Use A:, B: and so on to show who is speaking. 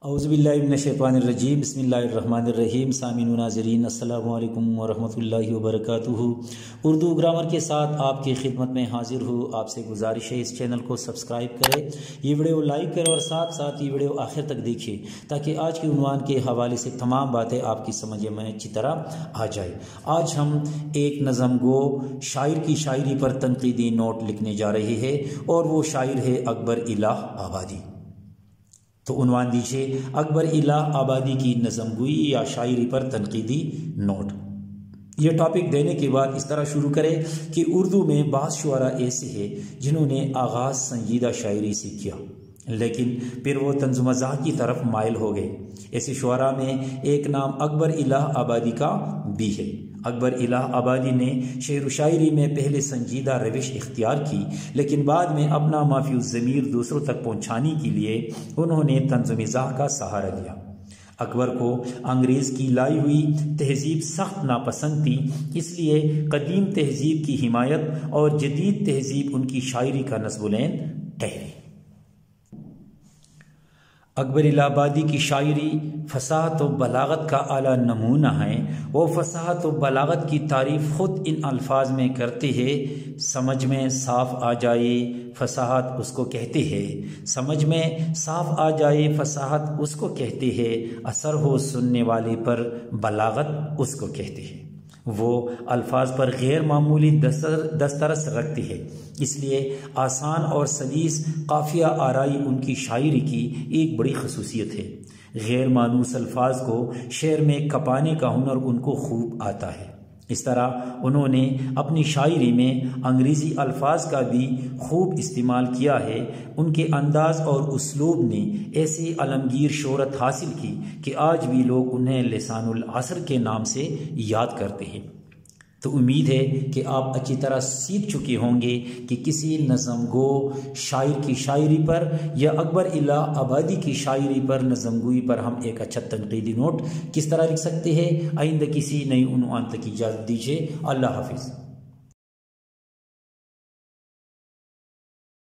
A: اعوذ باللہ من الشیطان الرجیم بسم اللہ الرحمن الرحیم سامعین و ناظرین السلام علیکم ورحمۃ اللہ وبرکاتہ۔ اردو گرامر کے ساتھ آپ کی خدمت میں حاضر ہوں۔ آپ سے گزارش ہے اس چینل کو سبسکرائب کریں، یہ ویڈیو لائک کریں اور ساتھ ساتھ یہ ویڈیو آخر تک دیکھیں تاکہ آج کے عنوان کے حوالے سے تمام باتیں آپ کی سمجھ میں اچھی طرح آ جائے۔ آج ہم ایک نظم گو شاعر کی شاعری پر تنقیدی نوٹ لکھنے جا رہے ہیں اور وہ شاعر ہے اکبر الہ آبادی۔ تو عنوان دیجیے اکبر الہ آبادی کی نظم گوئی یا شاعری پر تنقیدی نوٹ۔ یہ ٹاپک دینے کے بعد اس طرح شروع کرے کہ اردو میں بعض شعراء ایسے ہیں جنہوں نے آغاز سنجیدہ شاعری سے کیا لیکن پھر وہ طنز مزاح کی طرف مائل ہو گئے۔ ایسے شعراء میں ایک نام اکبر الہ آبادی کا بھی ہے۔ اکبر الہ آبادی نے شعر و شاعری میں پہلے سنجیدہ روش اختیار کی لیکن بعد میں اپنا مافی الضمیر دوسروں تک پہنچانے کے لیے انہوں نے طنز و مزاح کا سہارا لیا۔ اکبر کو انگریز کی لائی ہوئی تہذیب سخت ناپسند تھی، اس لیے قدیم تہذیب کی حمایت اور جدید تہذیب ان کی شاعری کا نصب العین ٹھہری۔ اکبر الہ آبادی کی شاعری فصاحت و بلاغت کا اعلیٰ نمونہ ہے۔ وہ فصاحت و بلاغت کی تعریف خود ان الفاظ میں کرتے ہیں: سمجھ میں صاف آ جائے فصاحت اس کو کہتے ہیں، سمجھ میں صاف آ جائے فصاحت اس کو کہتے ہیں، اثر ہو سننے والے پر بلاغت اس کو کہتے ہیں۔ وہ الفاظ پر غیر معمولی دسترس رکھتے ہیں، اس لیے آسان اور سلیس قافیہ آرائی ان کی شاعری کی ایک بڑی خصوصیت ہے۔ غیر مانوس الفاظ کو شعر میں کپانے کا ہنر ان کو خوب آتا ہے۔ اس طرح انہوں نے اپنی شاعری میں انگریزی الفاظ کا بھی خوب استعمال کیا ہے۔ ان کے انداز اور اسلوب نے ایسی عالمگیر شہرت حاصل کی کہ آج بھی لوگ انہیں لسان العصر کے نام سے یاد کرتے ہیں۔ تو امید ہے کہ آپ اچھی طرح سیکھ چکے ہوں گے کہ کسی نظم گو شاعر کی شاعری پر یا اکبر الہ آبادی کی شاعری پر نظم گوئی پر ہم ایک اچھا تنقیدی نوٹ کس طرح لکھ سکتے ہیں۔ آئندہ کسی نئی عنوان تک اجازت دیجیے۔ اللہ حافظ۔